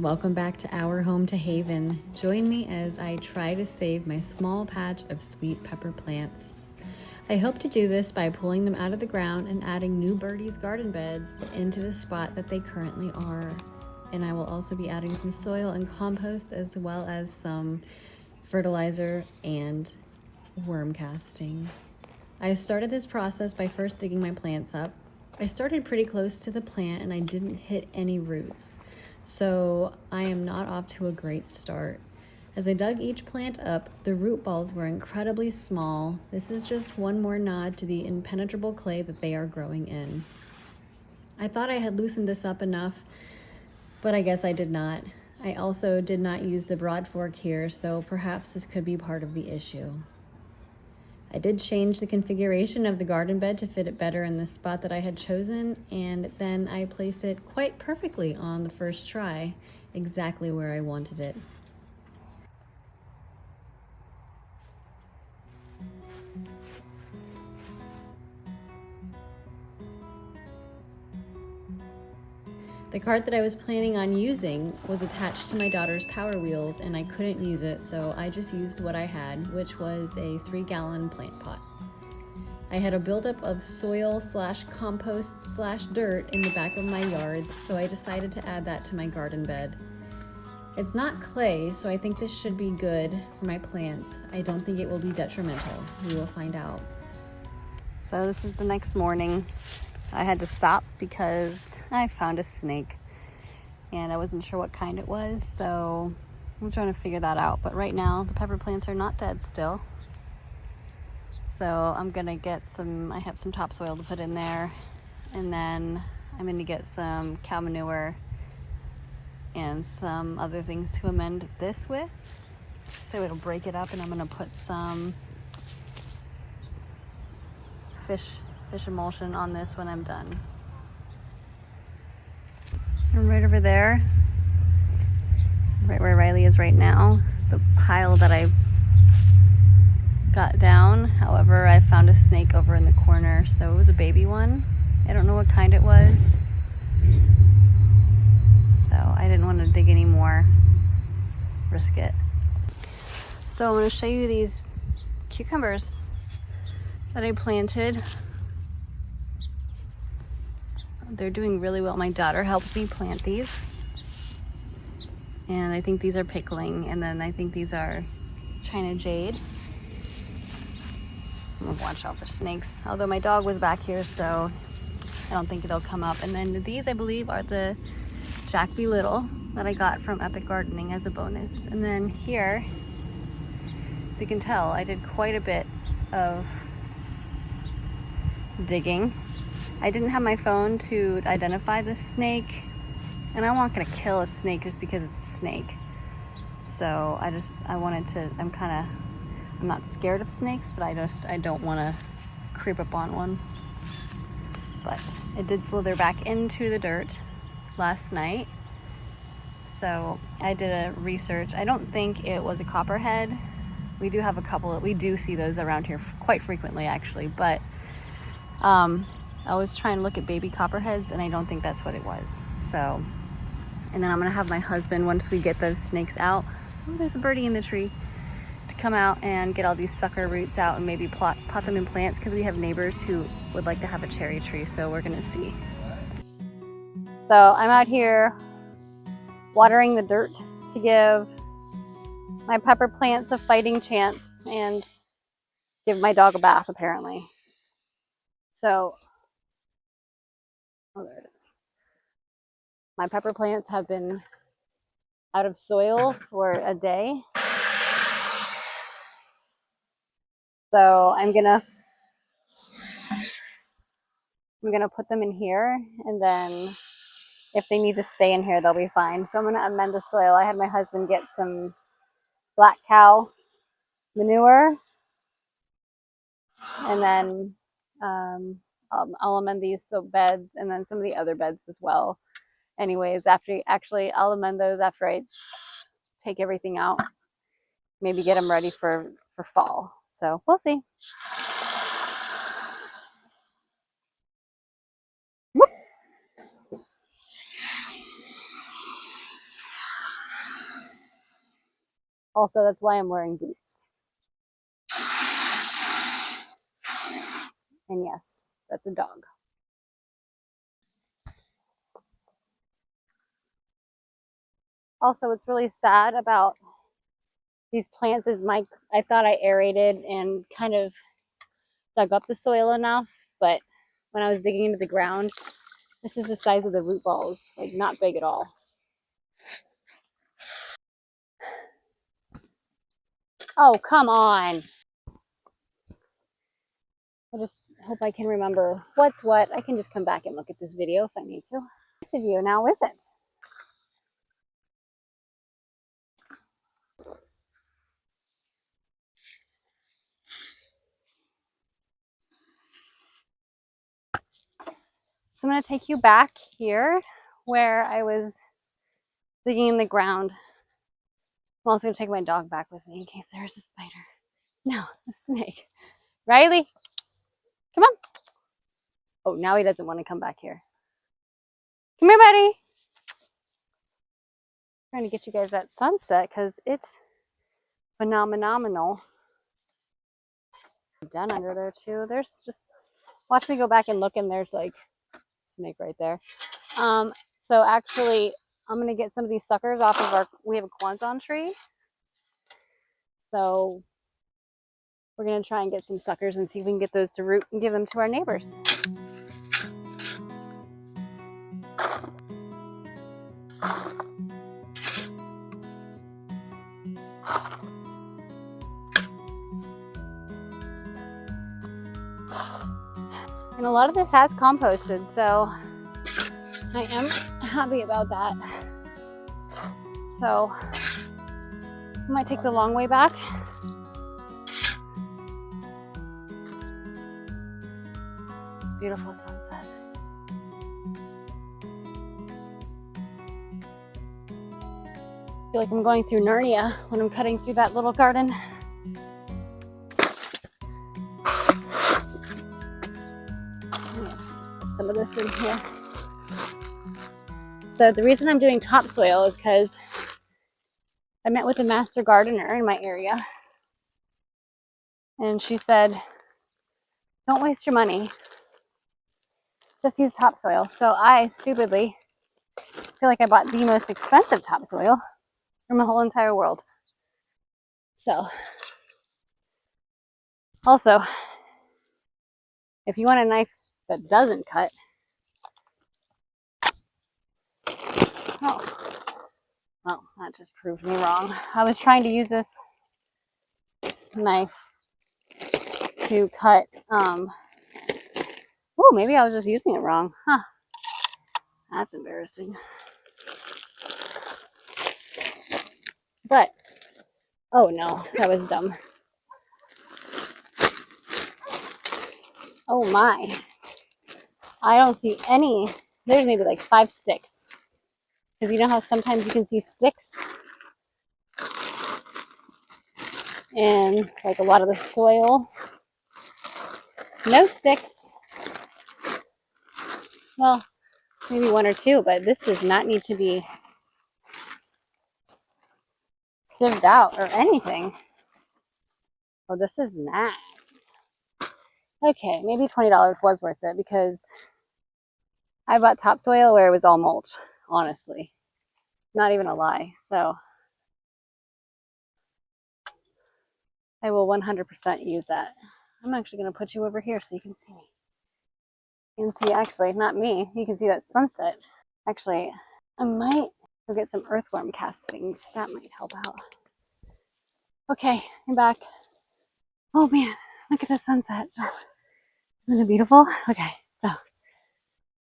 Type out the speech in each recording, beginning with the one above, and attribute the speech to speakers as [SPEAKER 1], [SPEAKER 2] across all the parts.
[SPEAKER 1] and welcome back to Our Home to Haven. Join me as I try to save my small patch of sweet pepper plants. I hope to do this by pulling them out of the ground and adding new Birdie's garden beds into the spot that they currently are. And I will also be adding some soil and compost as well as some fertilizer and worm casting. I started this process by first digging my plants up. I started pretty close to the plant and I didn't hit any roots, so I am not off to a great start. As I dug each plant up, the root balls were incredibly small. This is just one more nod to the impenetrable clay that they are growing in. I thought I had loosened this up enough, but I guess I did not. I also did not use the broad fork here, so perhaps this could be part of the issue. I did change the configuration of the garden bed to fit it better in the spot that I had chosen, and then I placed it quite perfectly on the first try, exactly where I wanted it. The cart that I was planning on using was attached to my daughter's Power Wheels and I couldn't use it, so I just used what I had, which was a 3-gallon plant pot. I had a buildup of soil / compost / dirt in the back of my yard, so I decided to add that to my garden bed. It's not clay, so I think this should be good for my plants. I don't think it will be detrimental. We will find out. So this is the next morning. I had to stop because I found a snake and I wasn't sure what kind it was, so I'm trying to figure that out. But right now the pepper plants are not dead still. So I'm gonna get I have some topsoil to put in there, and then I'm gonna get some cow manure and some other things to amend this with, so it'll break it up, and I'm gonna put some fish emulsion on this when I'm done. And right over there, right where Riley is right now, is the pile that I got down. However, I found a snake over in the corner, so it was a baby one. I don't know what kind it was, so I didn't want to dig any more, risk it. So I'm going to show you these cucumbers that I planted. They're doing really well. My daughter helped me plant these, and I think these are pickling, and then I think these are China jade. I'm gonna watch out for snakes, although my dog was back here, so I don't think they'll come up. And then these, I believe, are the Jack Be Little that I got from Epic Gardening as a bonus. And then here, as you can tell, I did quite a bit of digging. I didn't have my phone to identify the snake, and I'm not gonna kill a snake just because it's a snake. So I'm not scared of snakes, but I don't want to creep up on one. But it did slither back into the dirt last night, so I did a research. I don't think it was a copperhead. We do have a couple. We do see those around here quite frequently, actually, but I was trying to look at baby copperheads, and I don't think that's what it was. So, and then I'm gonna have my husband, once we get those snakes out, oh, there's a birdie in the tree, to come out and get all these sucker roots out and maybe pot them in plants, because we have neighbors who would like to have a cherry tree, so we're gonna see. So I'm out here watering the dirt to give my pepper plants a fighting chance and give my dog a bath, apparently. So, oh, there it is. My pepper plants have been out of soil for a day. So I'm gonna put them in here, and then if they need to stay in here, they'll be fine. So I'm gonna amend the soil. I had my husband get some black cow manure, and then I'll amend these beds, and then some of the other beds as well. Anyways, I'll amend those after I take everything out. Maybe get them ready for fall. So we'll see. Also, that's why I'm wearing boots. And yes, that's a dog. Also, what's really sad about these plants is I thought I aerated and kind of dug up the soil enough, but when I was digging into the ground, this is the size of the root balls, like not big at all. Oh, come on. I just hope I can remember what's what. I can just come back and look at this video if I need to. Nice of you, now is it? So I'm going to take you back here where I was digging in the ground. I'm also going to take my dog back with me in case there's a spider. No, a snake. Riley, come on. Oh, now he doesn't want to come back here. Come here, buddy. I'm trying to get you guys that sunset because it's phenomenal. Down under there too. There's just, watch me go back and look, and there's like a snake right there. So actually, I'm going to get some of these suckers off of we have a Kwanzaa tree. So we're going to try and get some suckers and see if we can get those to root and give them to our neighbors. And a lot of this has composted, so I am happy about that. So I might take the long way back. Beautiful sunset. I feel like I'm going through Narnia when I'm cutting through that little garden. Some of this in here. So the reason I'm doing topsoil is because I met with a master gardener in my area, and she said, don't waste your money, just use topsoil. So I stupidly feel like I bought the most expensive topsoil from the whole entire world. So also, if you want a knife that doesn't cut, well, that just proved me wrong. I was trying to use this knife to cut, maybe I was just using it wrong. Huh. That's embarrassing. But, oh no, that was dumb. Oh my. I don't see any. There's maybe like 5 sticks. Because you know how sometimes you can see sticks? And like a lot of the soil. No sticks. Well, maybe 1 or 2, but this does not need to be sieved out or anything. Oh, this is nice. Okay, maybe $20 was worth it because I bought topsoil where it was all mulch, honestly. Not even a lie. So I will 100% use that. I'm actually going to put you over here so you can see me. You can see, actually, not me. You can see that sunset. Actually, I might go get some earthworm castings. That might help out. Okay, I'm back. Oh man, look at the sunset. Oh, isn't it beautiful? Okay, so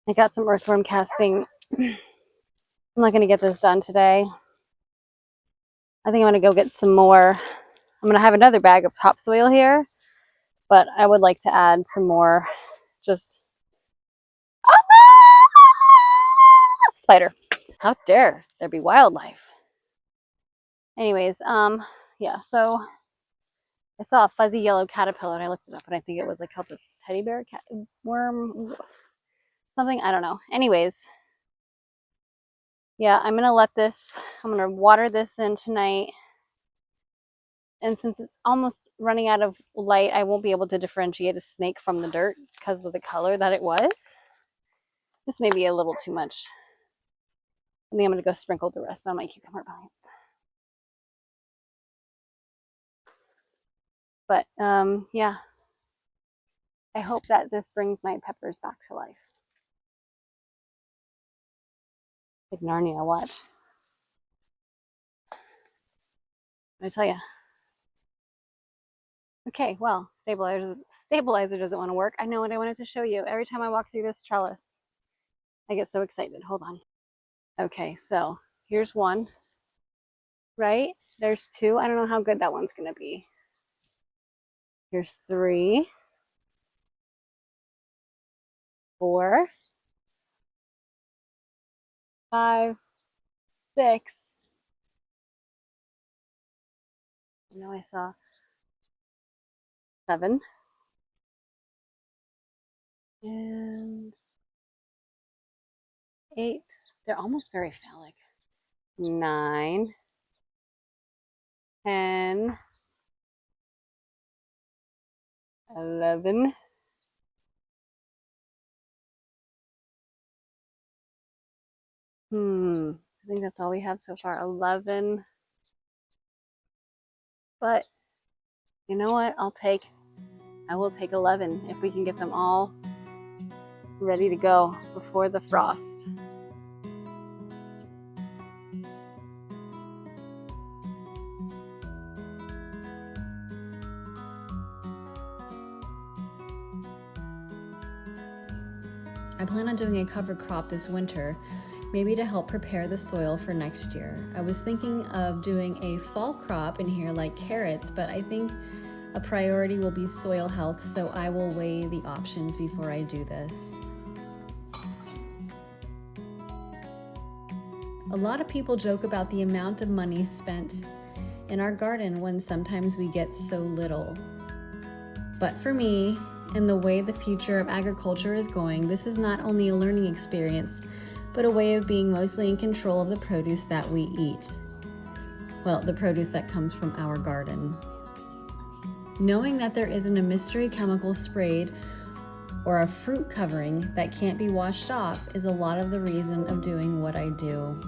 [SPEAKER 1] I got some earthworm casting. I'm not going to get this done today. I think I'm going to go get some more. I'm going to have another bag of topsoil here, but I would like to add some more. Just spider. How dare there be wildlife? Anyways, yeah, so I saw a fuzzy yellow caterpillar and I looked it up and I think it was like called a teddy bear worm, something, I don't know. Anyways, yeah, I'm gonna water this in tonight
[SPEAKER 2] And since it's almost running out of light, I won't be able to differentiate a snake from the dirt because of the color that it was. This may be a little too much. I think I'm going to go sprinkle the rest on my cucumber plants. But yeah, I hope that this brings my peppers back to life. Like Narnia, watch. I tell you. Okay, well, stabilizer doesn't want to work. I know what I wanted to show you. Every time I walk through this trellis, I get so excited. Hold on. Okay, so here's one, right? There's two. I don't know how good that one's going to be. Here's 3, 4, 5, 6. I know I saw 7. And 8. They're almost very phallic. 9, 10, 11. I think that's all we have so far. 11. But you know what? I will take 11 if we can get them all ready to go before the frost.
[SPEAKER 1] I plan on doing a cover crop this winter, maybe to help prepare the soil for next year. I was thinking of doing a fall crop in here like carrots, but I think a priority will be soil health, so I will weigh the options before I do this. A lot of people joke about the amount of money spent in our garden when sometimes we get so little. But for me, and the way the future of agriculture is going, this is not only a learning experience, but a way of being mostly in control of the produce that we eat. Well, the produce that comes from our garden. Knowing that there isn't a mystery chemical sprayed or a fruit covering that can't be washed off is a lot of the reason of doing what I do.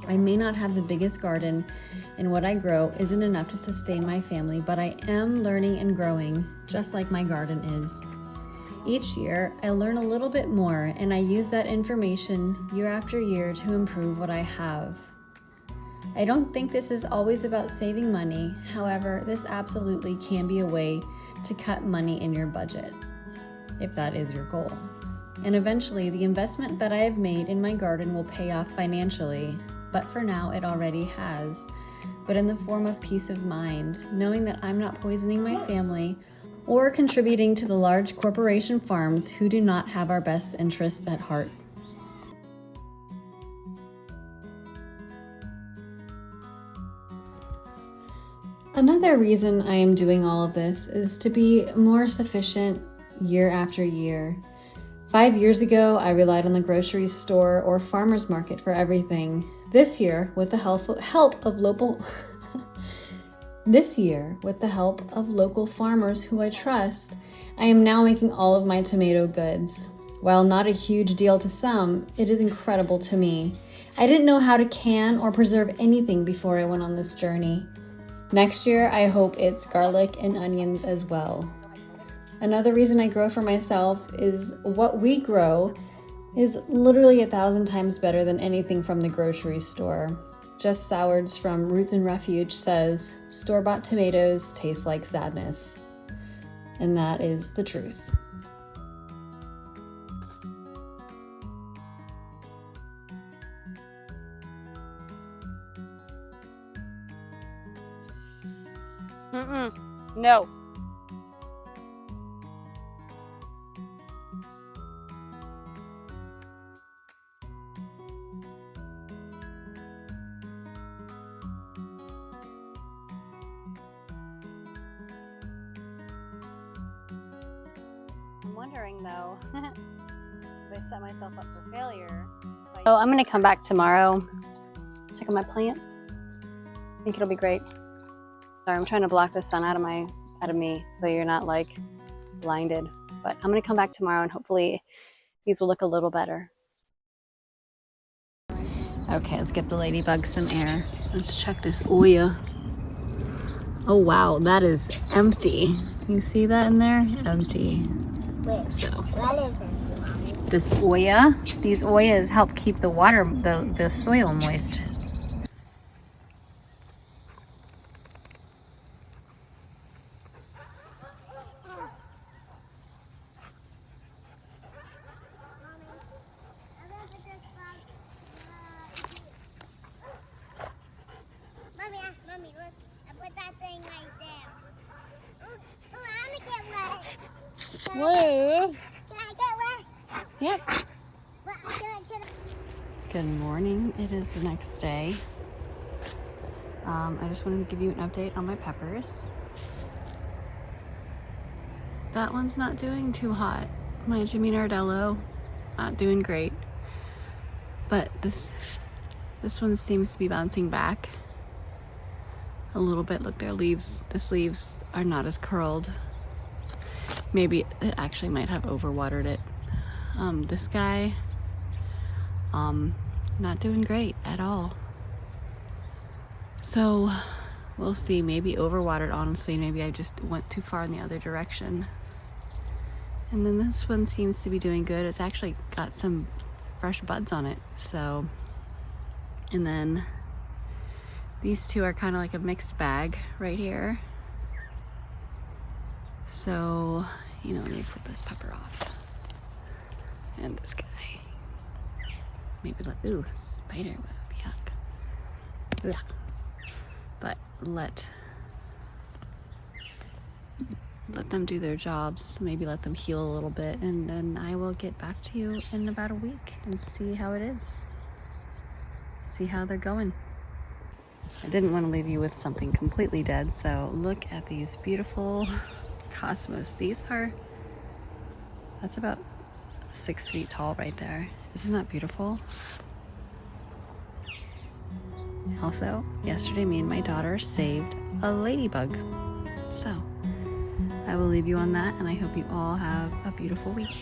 [SPEAKER 1] I may not have the biggest garden, and what I grow isn't enough to sustain my family, but I am learning and growing, just like my garden is. Each year, I learn a little bit more, and I use that information year after year to improve what I have. I don't think this is always about saving money. However, this absolutely can be a way to cut money in your budget, if that is your goal. And eventually, the investment that I have made in my garden will pay off financially, but for now, it already has. But in the form of peace of mind, knowing that I'm not poisoning my family or contributing to the large corporation farms who do not have our best interests at heart. Another reason I am doing all of this is to be more sufficient year after year. 5 years ago, I relied on the grocery store or farmer's market for everything. This year, with the help of local farmers who I trust, I am now making all of my tomato goods. While not a huge deal to some, it is incredible to me. I didn't know how to can or preserve anything before I went on this journey. Next year, I hope it's garlic and onions as well. Another reason I grow for myself is what we grow is literally 1,000 times better than anything from the grocery store. Just Sowards from Roots and Refuge says, store-bought tomatoes taste like sadness. And that is the truth.
[SPEAKER 2] No. I'm wondering though, if I set myself up for failure. So I'm going to come back tomorrow, check on my plants. I think it'll be great. Sorry, I'm trying to block the sun out of me so you're not like blinded. But I'm gonna come back tomorrow and hopefully these will look a little better.
[SPEAKER 1] Okay, let's get the ladybug some air. Let's check this Oya. Oh wow, that is empty. You see that in there? Empty.
[SPEAKER 3] Wait,
[SPEAKER 1] So
[SPEAKER 3] what is it, Mommy?
[SPEAKER 1] this Oya, these Oyas help keep the water, the soil moist.
[SPEAKER 3] Mommy, look. I put that thing right there. Oh, I want to get wet.
[SPEAKER 1] Whoa.
[SPEAKER 3] Can I get wet?
[SPEAKER 1] Yep.
[SPEAKER 3] Can I?
[SPEAKER 1] Good morning. It is the next day. I just wanted to give you an update on my peppers. That one's not doing too hot. My Jimmy Nardello, not doing great. But this one seems to be bouncing back a little bit. Look, their leaves, the sleeves are not as curled. Maybe it actually might have overwatered it. This guy, not doing great at all. So we'll see. Maybe overwatered, honestly. Maybe I just went too far in the other direction. And then this one seems to be doing good. It's actually got some fresh buds on it. So, and then these two are kind of like a mixed bag right here. So, you know, let me put this pepper off. And this guy. Maybe let, ooh, spider web, yuck. Ugh. But let them do their jobs, maybe let them heal a little bit, and then I will get back to you in about a week and see how it is. See how they're going. I didn't want to leave you with something completely dead, so look at these beautiful cosmos. These are, that's about 6 feet tall right there. Isn't that beautiful? Also, yesterday me and my daughter saved a ladybug. So, I will leave you on that, and I hope you all have a beautiful week.